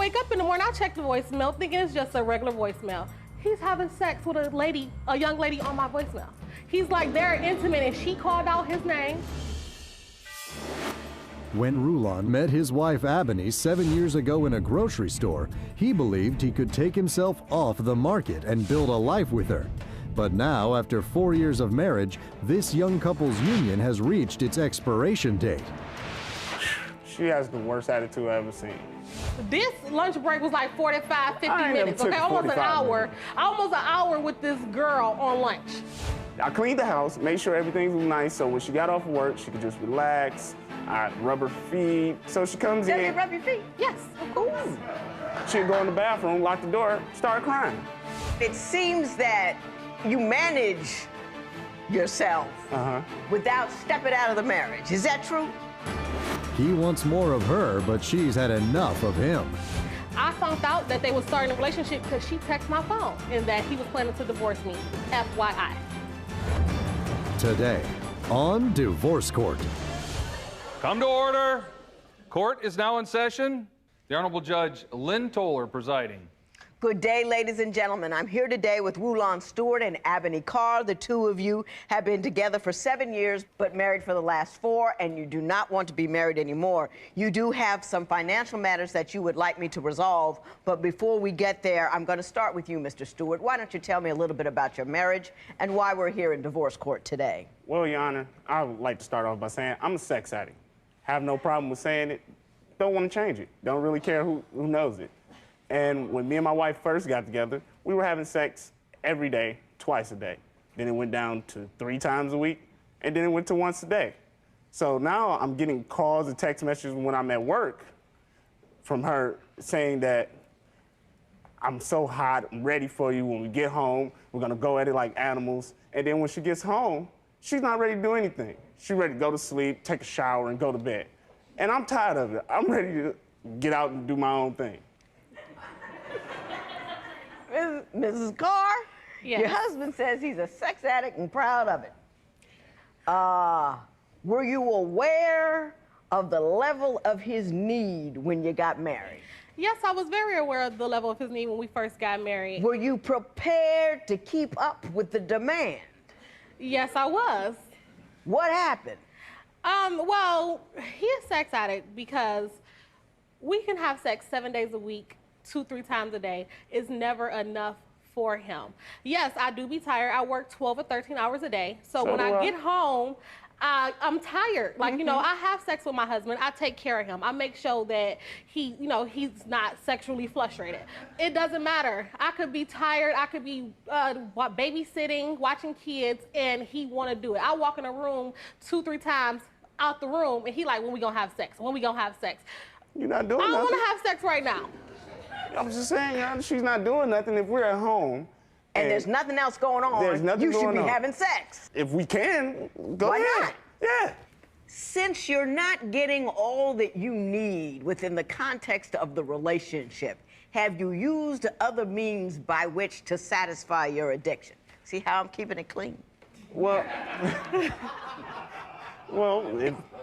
wake up in the morning, I check the voicemail, thinking it's just a regular voicemail. He's having sex with a young lady on my voicemail. He's like, they're intimate, and she called out his name. When Rulon met his wife Abony 7 years ago in a grocery store, he believed he could take himself off the market and build a life with her. But now, after 4 years of marriage, this young couple's union has reached its expiration date. She has the worst attitude I've ever seen. This lunch break was like 45, 50 minutes, okay? Almost an hour. Almost an hour with this girl on lunch. I cleaned the house, made sure everything was nice, so when she got off work, she could just relax. I rub her feet. So she comes in. Does he rub your feet? Yes, of course. She'd go in the bathroom, lock the door, start crying. It seems that you manage yourself without stepping out of the marriage. Is that true? He wants more of her, but she's had enough of him. I found out that they were starting a relationship because she texted my phone and that he was planning to divorce me, FYI. Today on Divorce Court. Come to order. Court is now in session. The Honorable Judge Lynn Toler presiding. Good day, ladies and gentlemen. I'm here today with Rulon Stewart and Abony Carr. The two of you have been together for 7 years, but married for the last 4, and you do not want to be married anymore. You do have some financial matters that you would like me to resolve, but before we get there, I'm going to start with you, Mr. Stewart. Why don't you tell me a little bit about your marriage and why we're here in divorce court today? Well, Your Honor, I would like to start off by saying I'm a sex addict. Have no problem with saying it. Don't want to change it. Don't really care who knows it. And when me and my wife first got together, we were having sex every day, twice a day. Then it went down to 3 times a week, and then it went to once a day. So now I'm getting calls and text messages when I'm at work from her saying that I'm so hot, I'm ready for you. When we get home, we're gonna go at it like animals. And then when she gets home, she's not ready to do anything. She's ready to go to sleep, take a shower, and go to bed. And I'm tired of it. I'm ready to get out and do my own thing. Mrs. Carr, yes. Your husband says he's a sex addict and proud of it. Were you aware of the level of his need when you got married? Yes, I was very aware of the level of his need when we first got married. Were you prepared to keep up with the demand? Yes, I was. What happened? Well, he is a sex addict because we can have sex 7 days a week, 2-3 times a day. Is never enough for him. Yes, I do be tired. I work 12 or 13 hours a day. So when I get home, I'm tired. Like, you know, I have sex with my husband. I take care of him. I make sure that he, you know, he's not sexually frustrated. It doesn't matter. I could be tired. I could be babysitting, watching kids, and he want to do it. I walk in a room 2-3 times out the room, and he like, when we gonna have sex? When we gonna have sex? You're not doing nothing. I don't nothing. want to have sex right now. I'm just saying, Your Honor, she's not doing nothing if we're at home. And there's nothing else going on. There's nothing you should going be on. having sex. If we can, go Why ahead. not? Yeah. Since you're not getting all that you need within the context of the relationship, have you used other means by which to satisfy your addiction? See how I'm keeping it clean? Well,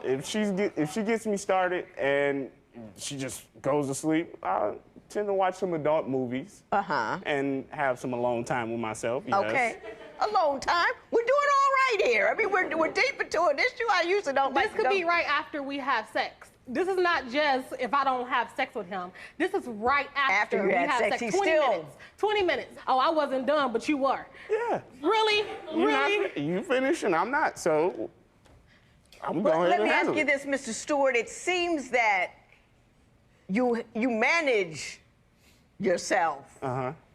if she gets me started and she just goes to sleep, I tend to watch some adult movies and have some alone time with myself. Yes. Okay, alone time. We're doing all right here. I mean, we're deep into an issue. I usually don't like to This could be right after we have sex. This is not just if I don't have sex with him. This is right after we have sex. 20 minutes. 20 minutes. Oh, I wasn't done, but you were. Yeah. Really? Really? You finished and I'm not, so I'm going ahead and handle it. Let me ask you this, Mr. Stewart. It seems that you manage yourself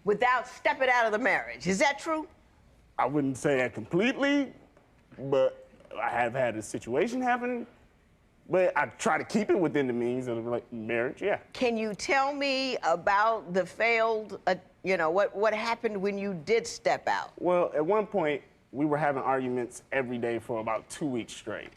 without stepping out of the marriage. Is that true? I wouldn't say that completely, but I have had a situation happen. But I try to keep it within the means of the marriage, yeah. Can you tell me about the failed, what happened when you did step out? Well, at one point, we were having arguments every day for about 2 weeks straight.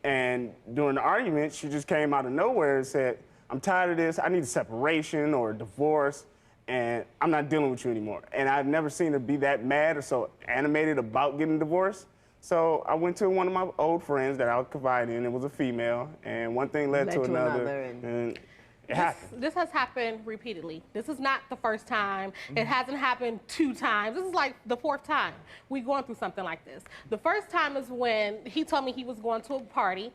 And during the argument, she just came out of nowhere and said, I'm tired of this, I need a separation or a divorce, and I'm not dealing with you anymore. And I've never seen her be that mad or so animated about getting divorced. So I went to one of my old friends that I would confide in. It was a female, and one thing led to another. It happened. This has happened repeatedly. This is not the first time. It hasn't happened 2 times. This is like the 4th time we're going through something like this. The first time is when he told me he was going to a party.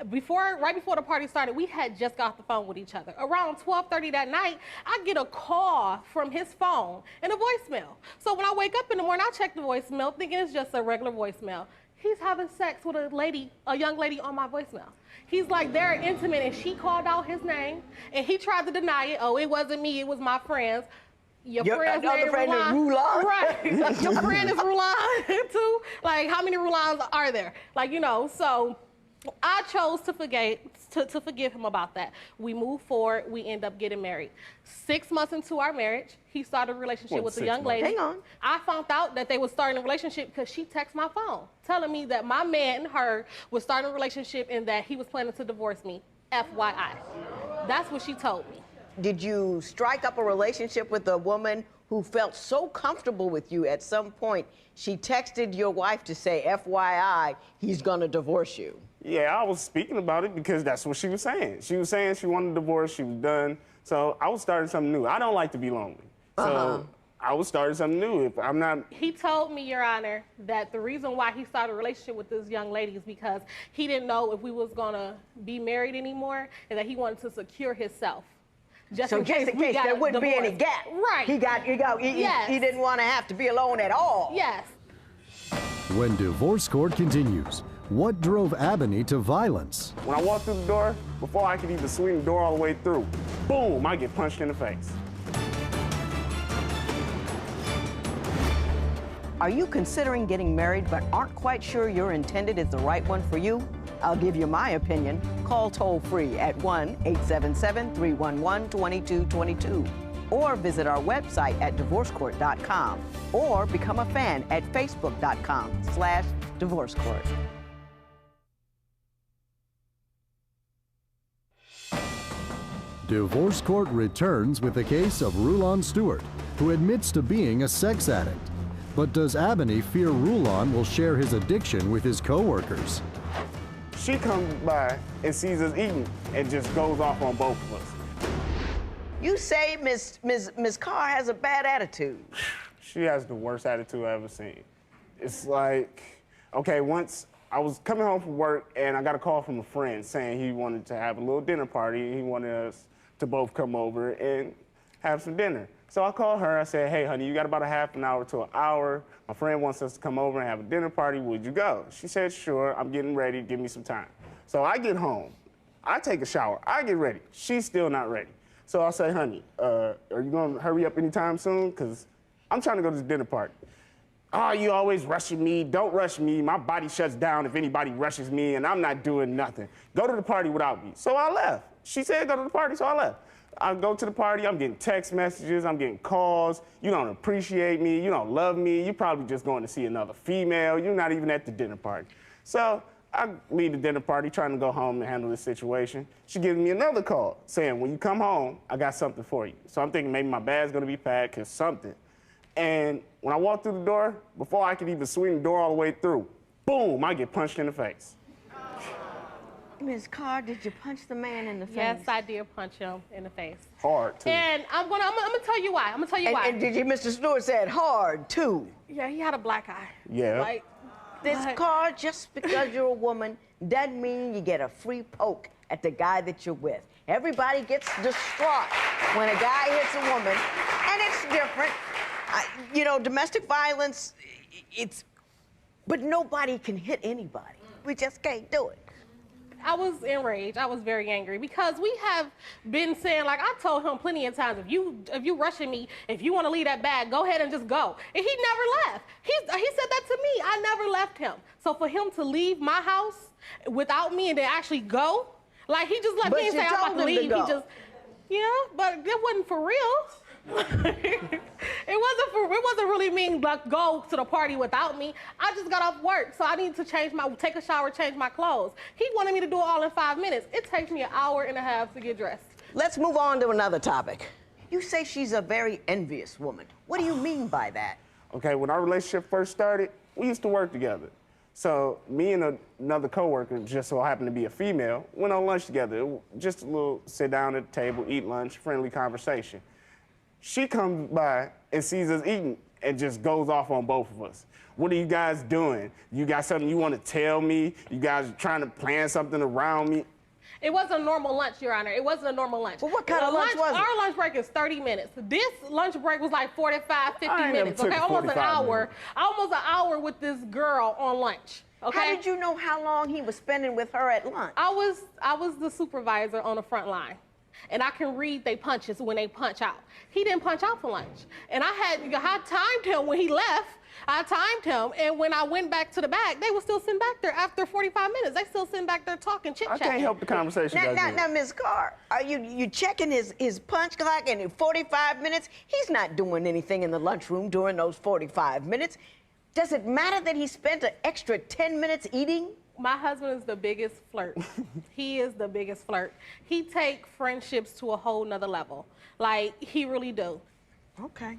Right before the party started, we had just got off the phone with each other. Around 12:30 that night, I get a call from his phone and a voicemail. So when I wake up in the morning, I check the voicemail thinking it's just a regular voicemail. He's having sex with a young lady on my voicemail. He's like, they're intimate, and she called out his name, and he tried to deny it. Oh, it wasn't me, it was my friends. Your friend's name is Rulon. Right. Your friend is Rulon, too. Like, how many Rulons are there? Like, you know, so I chose to forgive him about that. We moved forward. We end up getting married. 6 months into our marriage, he started a relationship with a young lady. Hang on. I found out that they were starting a relationship because she texted my phone telling me that my man and her was starting a relationship and that he was planning to divorce me. FYI. That's what she told me. Did you strike up a relationship with a woman who felt so comfortable with you at some point, she texted your wife to say, FYI, he's gonna divorce you? Yeah, I was speaking about it because that's what she was saying. She was saying she wanted a divorce, she was done. So I was starting something new. I don't like to be lonely. So I was starting something new. If I'm not... He told me, Your Honor, that the reason why he started a relationship with this young lady is because he didn't know if we was gonna be married anymore and that he wanted to secure himself. Just in case there wouldn't be any gap. Right. He didn't want to have to be alone at all. Yes. When divorce court continues, what drove Ebony to violence? When I walked through the door, before I could even swing the door all the way through, boom, I get punched in the face. Are you considering getting married but aren't quite sure your intended is the right one for you? I'll give you my opinion. Call toll-free at 1-877-311-2222 or visit our website at divorcecourt.com or become a fan at facebook.com/divorcecourt. Divorce court returns with the case of Rulon Stewart, who admits to being a sex addict. But does Ebony fear Rulon will share his addiction with his co-workers? She comes by and sees us eating and just goes off on both of us. You say Miss Carr has a bad attitude. She has the worst attitude I've ever seen. It's like, okay, once I was coming home from work and I got a call from a friend saying he wanted to have a little dinner party. He wanted us to both come over and have some dinner. So I called her, I said, hey, honey, you got about a half an hour to an hour. My friend wants us to come over and have a dinner party. Would you go? She said, sure, I'm getting ready, give me some time. So I get home, I take a shower, I get ready. She's still not ready. So I say, honey, are you gonna hurry up anytime soon? Because I'm trying to go to this dinner party. Oh, you always rushing me. Don't rush me. My body shuts down if anybody rushes me, and I'm not doing nothing. Go to the party without me. So I left. She said go to the party, so I left. I go to the party, I'm getting text messages, I'm getting calls. You don't appreciate me, you don't love me. You're probably just going to see another female. You're not even at the dinner party. So I leave the dinner party, trying to go home and handle this situation. She gives me another call saying, when you come home, I got something for you. So I'm thinking maybe my bag's gonna be packed or something. And when I walk through the door, before I could even swing the door all the way through, boom, I get punched in the face. Ms. Carr, did you punch the man in the face? Yes, I did punch him in the face. Hard, too. And I'm gonna tell you why. I'm gonna tell you why. And did you, Mr. Stewart said hard, too? Yeah, he had a black eye. Yeah. Like, Ms. Carr, just because you're a woman doesn't mean you get a free poke at the guy that you're with. Everybody gets distraught when a guy hits a woman, and it's different. You know, domestic violence, but nobody can hit anybody. We just can't do it. I was enraged. I was very angry because we have been saying, like I told him plenty of times, if you rushing me, if you want to leave that bag, go ahead and just go. And he never left. He said that to me. I never left him. So for him to leave my house without me and then actually go, like he just left me and say I'm about to leave. He just, yeah, but it wasn't for real. It wasn't really mean like go to the party without me. I just got off work, so I need to take a shower, change my clothes. He wanted me to do it all in 5 minutes. It takes me an hour and a half to get dressed. Let's move on to another topic. You say she's a very envious woman. What do you mean by that? Okay, when our relationship first started, we used to work together. So me and another coworker, just so happened to be a female, went on lunch together. Just a little sit down at the table, eat lunch, friendly conversation. She comes by and sees us eating and just goes off on both of us. What are you guys doing? You got something you want to tell me? You guys are trying to plan something around me? It wasn't a normal lunch, Your Honor. It wasn't a normal lunch. Well, what kind of lunch was it? Our lunch break is 30 minutes. This lunch break was like 45, 50 minutes, okay? Almost an hour. Almost an hour with this girl on lunch, okay? How did you know how long he was spending with her at lunch? I was the supervisor on the front line. And I can read they punches when they punch out. He didn't punch out for lunch. And I timed him when he left. I timed him, and when I went back to the back, they were still sitting back there after 45 minutes. They still sitting back there talking, chit-chatting. I can't help the conversation. Now, Ms. Carr, are you checking his punch clock and in 45 minutes? He's not doing anything in the lunchroom during those 45 minutes. Does it matter that he spent an extra 10 minutes eating? My husband is the biggest flirt. He is the biggest flirt. He take friendships to a whole nother level. Like, he really do. Okay.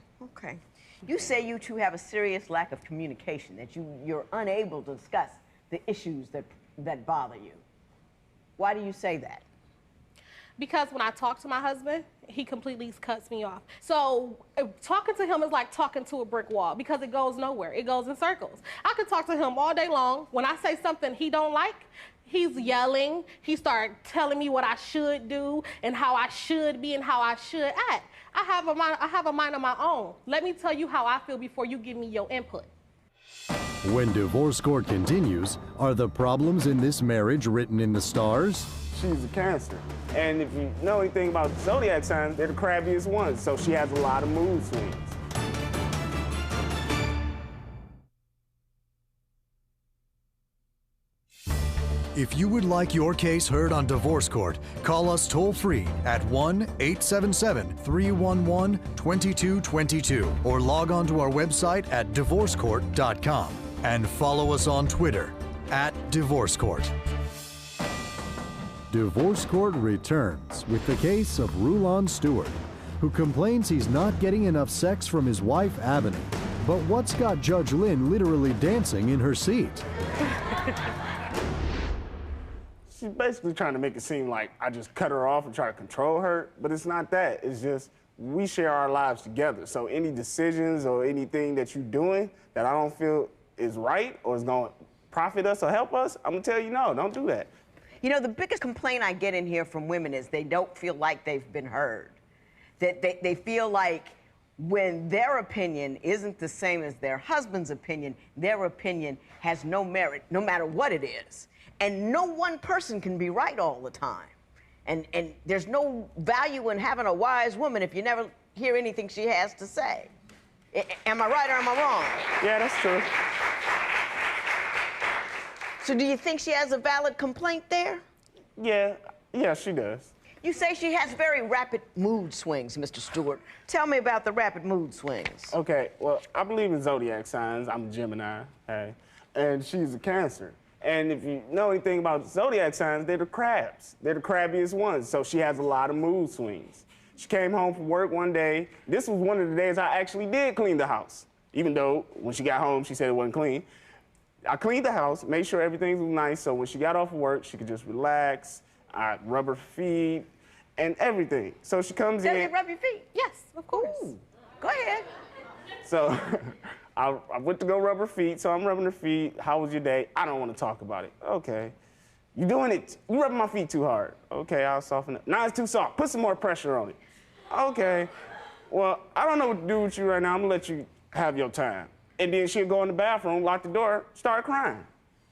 You say you two have a serious lack of communication, that you're unable to discuss the issues that bother you. Why do you say that? Because when I talk to my husband, he completely cuts me off. So talking to him is like talking to a brick wall because it goes nowhere. It goes in circles. I could talk to him all day long. When I say something he don't like, he's yelling. He starts telling me what I should do and how I should be and how I should act. I have a mind of my own. Let me tell you how I feel before you give me your input. When Divorce Court continues, are the problems in this marriage written in the stars? She's a Cancer. And if you know anything about zodiac signs, they're the crabbiest ones. So she has a lot of mood swings. If you would like your case heard on Divorce Court, call us toll-free at 1-877-311-2222 or log on to our website at divorcecourt.com and follow us on Twitter @Divorce Court. Divorce Court returns with the case of Rulon Stewart, who complains he's not getting enough sex from his wife, Abney. But what's got Judge Lynn literally dancing in her seat? She's basically trying to make it seem like I just cut her off and try to control her, but it's not that. It's just we share our lives together. So any decisions or anything that you're doing that I don't feel is right or is going to profit us or help us, I'm going to tell you no, don't do that. You know, the biggest complaint I get in here from women is they don't feel like they've been heard. That they feel like when their opinion isn't the same as their husband's opinion, their opinion has no merit, no matter what it is. And no one person can be right all the time. And there's no value in having a wise woman if you never hear anything she has to say. Am I right or am I wrong? Yeah, that's true. So do you think she has a valid complaint there? Yeah, she does. You say she has very rapid mood swings, Mr. Stewart. Tell me about the rapid mood swings. Okay, well, I believe in zodiac signs. I'm a Gemini, hey, and she's a Cancer. And if you know anything about zodiac signs, they're the crabs. They're the crabbiest ones, so she has a lot of mood swings. She came home from work one day. This was one of the days I actually did clean the house, even though when she got home, she said it wasn't clean. I cleaned the house, made sure everything was nice, so when she got off of work, she could just relax. I rub her feet and everything. So she comes in. Does he rub your feet? Yes, of course. Ooh, go ahead. So I went to go rub her feet, so I'm rubbing her feet. How was your day? I don't want to talk about it. Okay. You rubbing my feet too hard. Okay, I'll soften it. Now it's too soft. Put some more pressure on it. Okay. Well, I don't know what to do with you right now. I'm gonna let you have your time. And then she'll go in the bathroom, lock the door, start crying.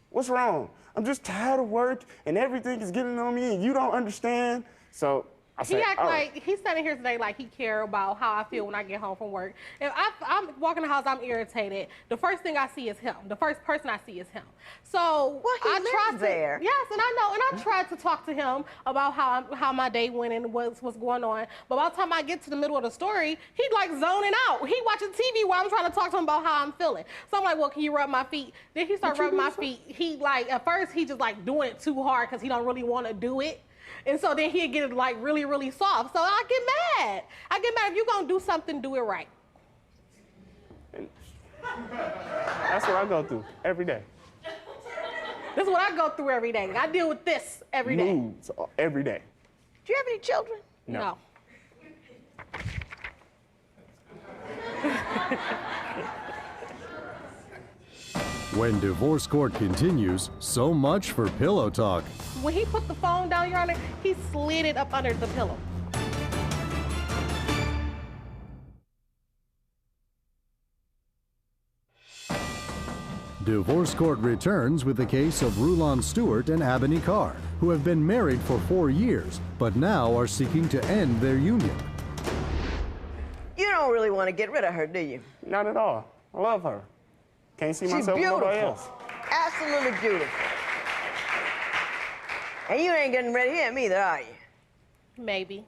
What's wrong? I'm just tired of work and everything is getting on me and you don't understand. So I say, he act like he's standing here today like he care about how I feel when I get home from work. If I'm walking the house, I'm irritated. The first thing I see is him. The first person I see is him. So well, he lives there. Yes, and I know. And I tried to talk to him about how my day went and what's going on. But by the time I get to the middle of the story, he's like zoning out. He watching TV while I'm trying to talk to him about how I'm feeling. So I'm like, well, can you rub my feet? Then he started rubbing my feet. He like at first he just like doing it too hard because he don't really want to do it. And so then he'd get it like really, really soft. So I get mad. If you're gonna do something, do it right. And that's what I go through every day. This is what I go through every day. I deal with this every day. Moods every day. Do you have any children? No. When divorce court continues, so much for pillow talk. When he put the phone down, Your Honor, he slid it up under the pillow. Divorce court returns with the case of Rulon Stewart and Ebony Carr, who have been married for 4 years, but now are seeking to end their union. You don't really want to get rid of her, do you? Not at all. I love her. Can't see She's myself with beautiful. nobody else. Absolutely beautiful. And you ain't getting rid of him either, are you? Maybe.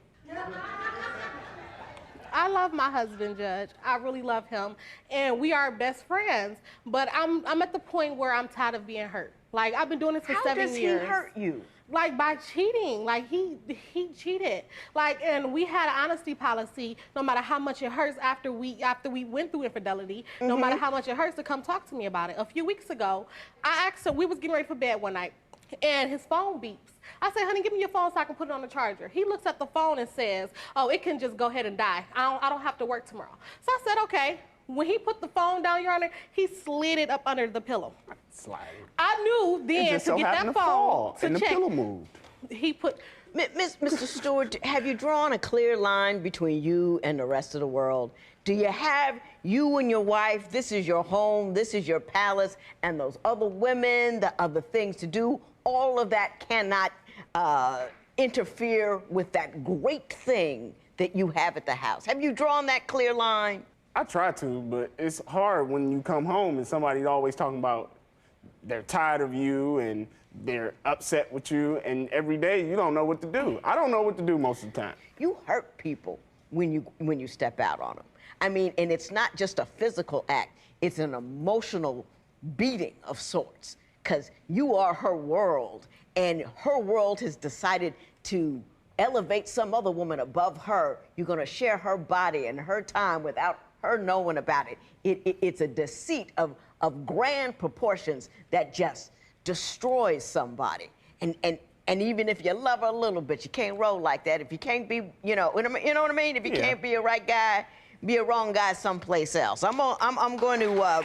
I love my husband, Judge. I really love him, and we are best friends. But I'm at the point where I'm tired of being hurt. Like, I've been doing this for 7 years. How does he hurt you? Like, by cheating. Like, he cheated. Like, and we had an honesty policy. No matter how much it hurts after we went through infidelity, no matter how much it hurts, to come talk to me about it. A few weeks ago, I asked him. We was getting ready for bed one night, and his phone beeps. I said, honey, give me your phone so I can put it on the charger. He looks at the phone and says, oh, it can just go ahead and die. I don't have to work tomorrow. So I said, okay. When he put the phone down, Your Honor, he slid it up under the pillow. Slide. I knew then to get that phone to and check. the pillow moved. He put... Mr. Stewart, have you drawn a clear line between you and the rest of the world? Do you have you and your wife, this is your home, this is your palace, and those other women, the other things to do, all of that cannot interfere with that great thing that you have at the house? Have you drawn that clear line? I try to, but it's hard when you come home and somebody's always talking about they're tired of you and they're upset with you, and every day you don't know what to do. I don't know what to do most of the time. You hurt people when you step out on them. I mean, and it's not just a physical act, it's an emotional beating of sorts, because you are her world, and her world has decided to elevate some other woman above her. You're going to share her body and her time without her knowing about it. It's a deceit of grand proportions that just destroys somebody. And even if you love her a little bit, you can't roll like that. If you can't be, you know what I mean? If you can't be a right guy, be a wrong guy someplace else. I'm going to,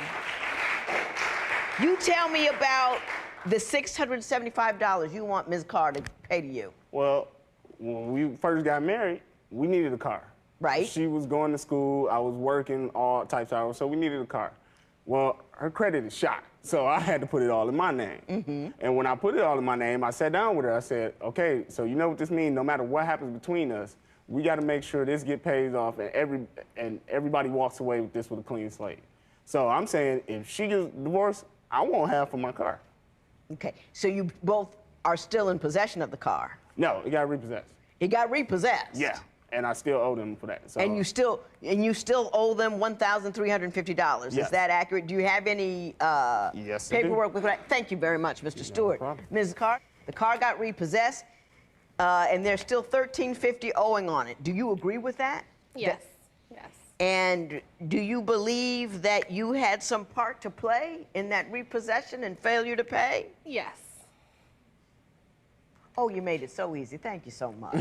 you tell me about the $675 you want Ms. Carr to pay to you. Well, when we first got married, we needed a car. Right. She was going to school, I was working all types of hours, so we needed a car. Well, her credit is shot, so I had to put it all in my name. And when I put it all in my name, I sat down with her, I said, okay, so you know what this means? No matter what happens between us, we got to make sure this gets paid off and everybody walks away with this with a clean slate. So I'm saying if she gets divorced, I won't have for my car. Okay, so you both are still in possession of the car? No, it got repossessed. It got repossessed? Yeah, and I still owe them for that. So. And you still owe them $1,350. Yes. Is that accurate? Do you have any Yes, paperwork with that? Thank you very much, Mr. Stewart. problem. Ms. Carr, the car got repossessed, and there's still $1,350 owing on it. Do you agree with that? Yes. Yes. And do you believe that you had some part to play in that repossession and failure to pay? Yes. Oh, you made it so easy. Thank you so much.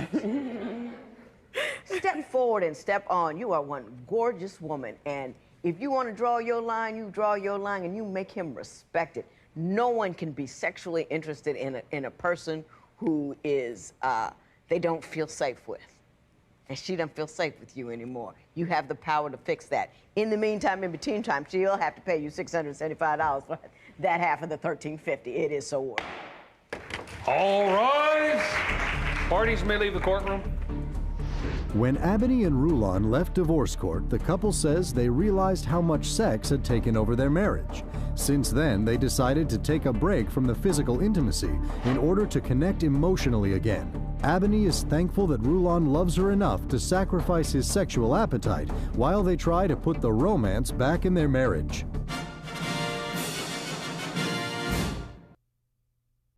Step forward and step on. You are one gorgeous woman. And if you want to draw your line, you draw your line and you make him respect it. No one can be sexually interested in a person who is, they don't feel safe with. And she doesn't feel safe with you anymore. You have the power to fix that. In the meantime, in between time, she'll have to pay you $675 for that half of the $1,350. It is so worth it. All rise. Parties may leave the courtroom. When Ebony and Rulon left divorce court, the couple says they realized how much sex had taken over their marriage. Since then, they decided to take a break from the physical intimacy in order to connect emotionally again. Ebony is thankful that Rulon loves her enough to sacrifice his sexual appetite while they try to put the romance back in their marriage.